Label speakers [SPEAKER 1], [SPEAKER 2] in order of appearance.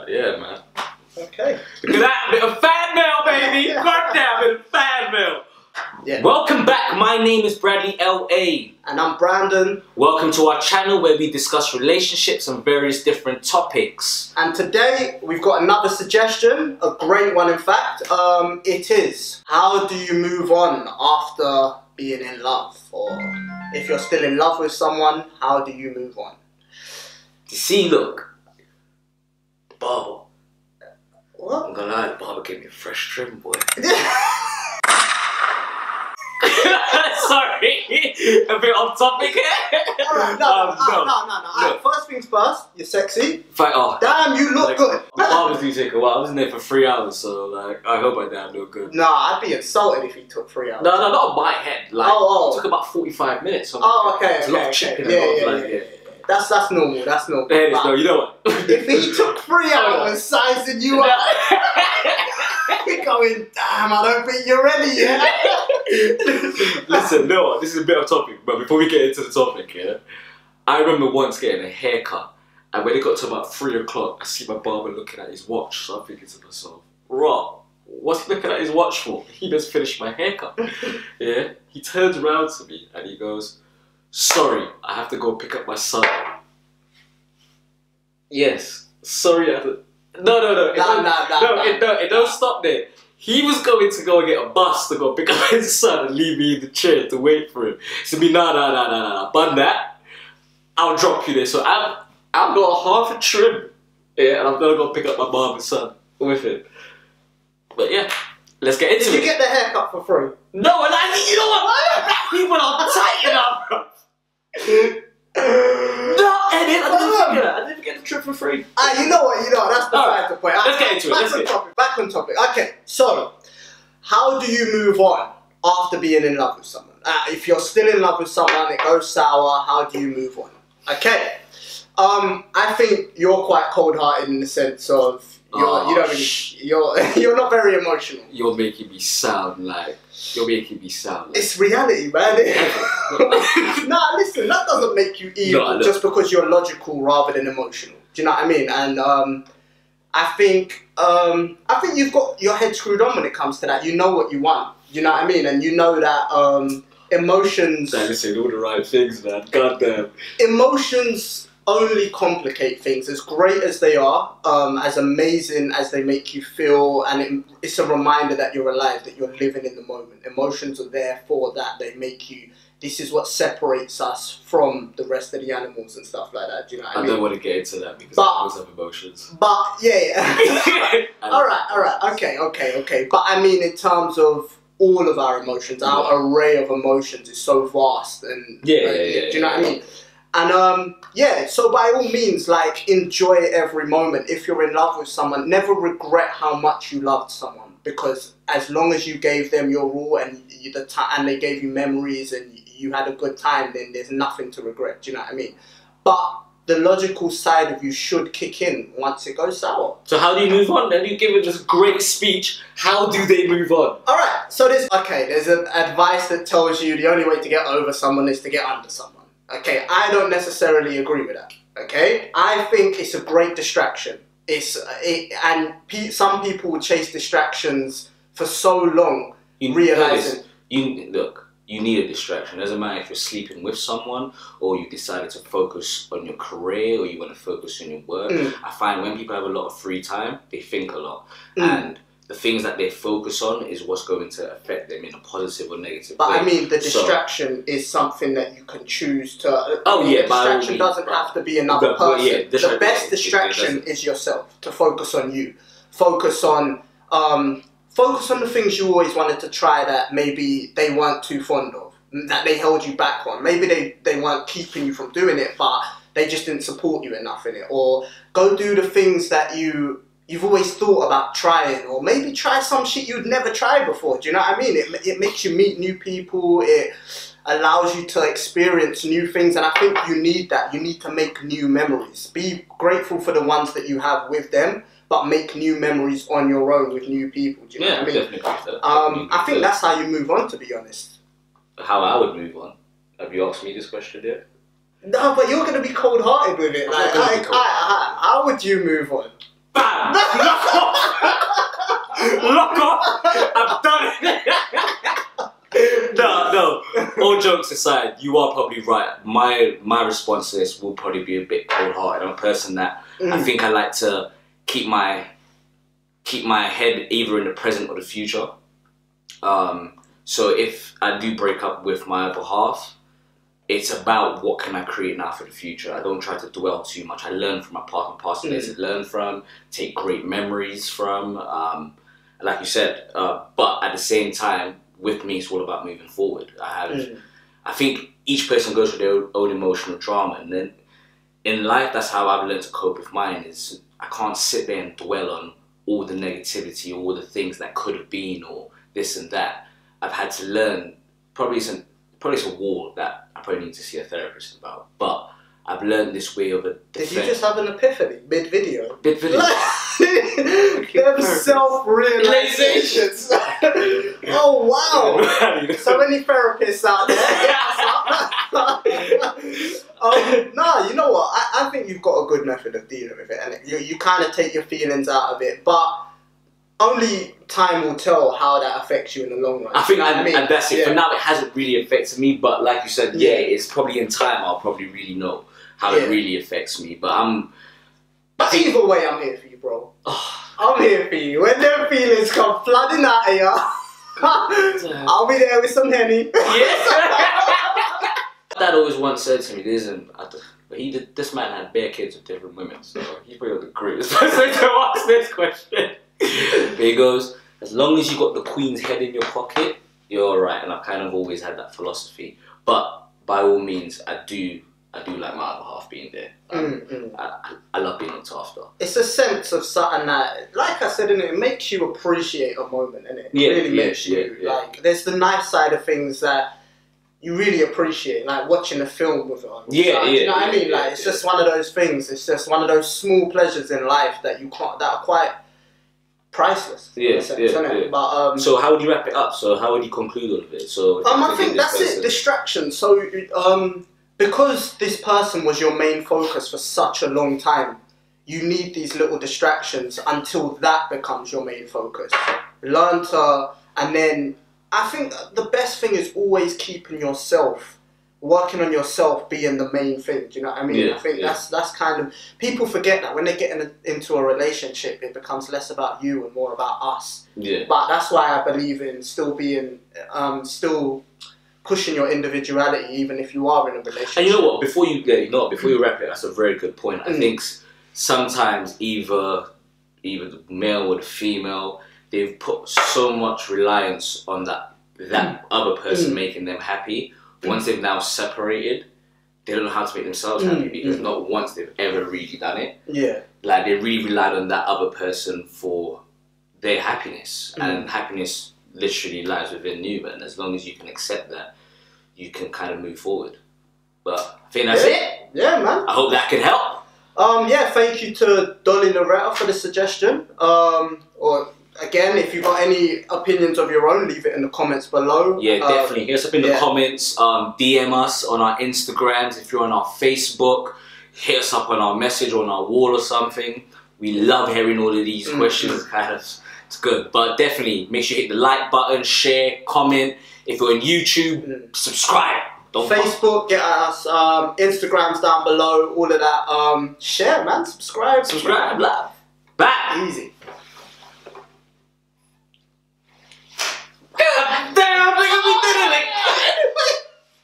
[SPEAKER 1] Yeah, man.
[SPEAKER 2] Okay.
[SPEAKER 1] Look at that, bit of fan mail, baby. God damn, bit of fan mail.
[SPEAKER 2] Yeah.
[SPEAKER 1] Welcome back. My name is Bradley L.A.
[SPEAKER 2] And I'm Brandon.
[SPEAKER 1] Welcome to our channel where we discuss relationships and various different topics.
[SPEAKER 2] And today we've got another suggestion, a great one in fact. It is, how do you move on after being in love? Or if you're still in love with someone, how do you move on?
[SPEAKER 1] You see, look, the barber.
[SPEAKER 2] What?
[SPEAKER 1] I'm gonna lie, the barber gave me a fresh trim, boy. Sorry, a bit off topic here.
[SPEAKER 2] Alright, no. Alright, first things first, you're sexy. Damn, you look good.
[SPEAKER 1] The barbers do take a while. I was in there for 3 hours, so like, I hope I damn look good.
[SPEAKER 2] Nah, I'd be insulted if he took 3 hours.
[SPEAKER 1] No, not on my head. Like, it took about 45 minutes.
[SPEAKER 2] Okay.
[SPEAKER 1] It's a lot of chipping and a lot of
[SPEAKER 2] That's normal. That's normal.
[SPEAKER 1] Hey, no, you know what?
[SPEAKER 2] If he took 3 hours sizing you up, you're going, damn, I don't think you're ready yet.
[SPEAKER 1] Listen, no, this is a bit off topic, but before we get into the topic, yeah, I remember once getting a haircut, and when it got to about 3 o'clock, I see my barber looking at his watch, so I'm thinking to myself, Rob, what's he looking at his watch for? He just finished my haircut. Yeah, he turns around to me and he goes, sorry, I have to go pick up my son. Yes, sorry, I have to... No, it don't stop there. He was going to go and get a bus to go pick up his son and leave me in the chair to wait for him. So me, nah, bun that. I'll drop you there. So I've got half a trim, yeah, and I'm gonna go pick up my barber's son with him. But yeah, let's get into it.
[SPEAKER 2] Did you get the haircut for free?
[SPEAKER 1] No, and you know what? Black people are tight enough, bro. No, I didn't get the trip for free.
[SPEAKER 2] You know what, that's beside the point.
[SPEAKER 1] Let's get into it.
[SPEAKER 2] Back on topic. Okay, so, how do you move on after being in love with someone? If you're still in love with someone, it goes sour, how do you move on? Okay, I think you're quite cold-hearted in the sense of, you're not very emotional.
[SPEAKER 1] You're making me sound like...
[SPEAKER 2] It's reality, man. Nah, listen, that doesn't make you evil just because you're logical rather than emotional. Do you know what I mean? And I think you've got your head screwed on when it comes to that. You know what you want. Do you know what I mean? And you know that emotions...
[SPEAKER 1] You're saying all the right things, man. Goddamn.
[SPEAKER 2] Emotions only complicate things. As great as they are, as amazing as they make you feel, and it's a reminder that you're alive, that you're living in the moment. Emotions are there for that. They make you, this is what separates us from the rest of the animals and stuff like that. Do you know what I mean?
[SPEAKER 1] I don't want to get into that because I always have emotions.
[SPEAKER 2] But yeah. Alright, okay. But I mean, in terms of all of our emotions, our array of emotions is so vast, and do you know what I mean? And so by all means, like, enjoy every moment. If you're in love with someone, never regret how much you loved someone, because as long as you gave them your all and they gave you memories and you had a good time, then there's nothing to regret. Do you know what I mean? But the logical side of you should kick in once it goes sour. So how do you move on? Then you give this great speech. How do they move on? All right. So there's an advice that tells you the only way to get over someone is to get under someone. Okay, I don't necessarily agree with that. Okay, I think it's a great distraction. Some people will chase distractions for so long, realizing.
[SPEAKER 1] You need a distraction. It doesn't matter if you're sleeping with someone or you decided to focus on your career or you want to focus on your work. I find when people have a lot of free time, they think a lot, and the things that they focus on is what's going to affect them in a positive or negative way.
[SPEAKER 2] But I mean, the distraction is something that you can choose to... The distraction doesn't have to be another person. The best distraction is yourself, to focus on you. Focus on the things you always wanted to try that maybe they weren't too fond of, that they held you back on. Maybe they weren't keeping you from doing it, but they just didn't support you enough in it. Or go do the things that you've always thought about trying, or maybe try some shit you'd never tried before. Do you know what I mean? It makes you meet new people, it allows you to experience new things, and I think you need that. You need to make new memories. Be grateful for the ones that you have with them, but make new memories on your own with new people. Do you know what I mean?
[SPEAKER 1] Definitely.
[SPEAKER 2] I think that's how you move on, to be honest.
[SPEAKER 1] How I would move on? Have you asked me this question yet?
[SPEAKER 2] No, but you're going to be cold-hearted with it. Like, how would you move on?
[SPEAKER 1] Bam! Lock off! Lock off! I've done it! No. All jokes aside, you are probably right. My response to this will probably be a bit cold-hearted. I'm a person that I think I like to keep my head either in the present or the future. So if I do break up with my other half, it's about what can I create now for the future. I don't try to dwell too much. I learn from my past places, learn from, take great memories from, like you said. But at the same time, with me, it's all about moving forward. I think each person goes through their own emotional drama, and then in life, that's how I've learned to cope with mine. Is I can't sit there and dwell on all the negativity, all the things that could have been, or this and that. I've had to learn. Probably it's a wall that I probably need to see a therapist about. But I've learned this way of a defense.
[SPEAKER 2] Did you just have an epiphany mid-video?
[SPEAKER 1] Mid-video.
[SPEAKER 2] Them self-realizations. Oh wow! So many therapists out there. No, you know what? I think you've got a good method of dealing with it, and you kind of take your feelings out of it, but only time will tell how that affects you in the long run.
[SPEAKER 1] I think, and that's it. For now, it hasn't really affected me, but like you said, it's probably in time I'll probably really know how it really affects me. But
[SPEAKER 2] either way, I'm here for you, bro. I'm here for you. When them feelings come flooding out of you, I'll be there with some Henny.
[SPEAKER 1] Dad always once said to me, this man had bare kids with different women, so he's probably the greatest person to ask this question. But he goes, as long as you got the Queen's head in your pocket, you're alright. And I've kind of always had that philosophy. But by all means, I do like my other half being there. I love being looked after. It's
[SPEAKER 2] a sense of something that, like I said, it makes you appreciate a moment, innit? It really makes you, like, there's the nice side of things that you really appreciate, like watching a film with her. You know what I mean? Like, it's just one of those things. It's just one of those small pleasures in life that you can't, that are quite priceless. But
[SPEAKER 1] so how would you wrap it up? So how would you conclude all of it? So
[SPEAKER 2] I think that's it. Distraction. So because this person was your main focus for such a long time, you need these little distractions until that becomes your main focus. Learn to, and then I think the best thing is always keeping yourself, working on yourself being the main thing. Do you know what I mean? I think that's kind of, people forget that when they get into a relationship, it becomes less about you and more about us. But that's why I believe in still being, still pushing your individuality, even if you are in a relationship.
[SPEAKER 1] And you know what? Before you wrap it, that's a very good point. I think sometimes either the male or the female, they've put so much reliance on that other person making them happy. Once they've now separated, they don't know how to make themselves happy because not once they've ever really done it. Like they really relied on that other person for their happiness, and happiness literally lies within you. And as long as you can accept that, you can kind of move forward. But I think that's it.
[SPEAKER 2] Yeah, man.
[SPEAKER 1] I hope that can help.
[SPEAKER 2] Thank you to Dolly Loretta for the suggestion. Or again, if you've got any opinions of your own, leave it in the comments below.
[SPEAKER 1] Yeah, definitely. Hit us up in the comments. DM us on our Instagrams. If you're on our Facebook, hit us up on our message or on our wall or something. We love hearing all of these questions. It's good. But definitely make sure you hit the like button, share, comment. If you're on YouTube, subscribe.
[SPEAKER 2] Facebook, get us. Instagram's down below. All of that. Share, man. Subscribe.
[SPEAKER 1] Love. Bye.
[SPEAKER 2] Easy.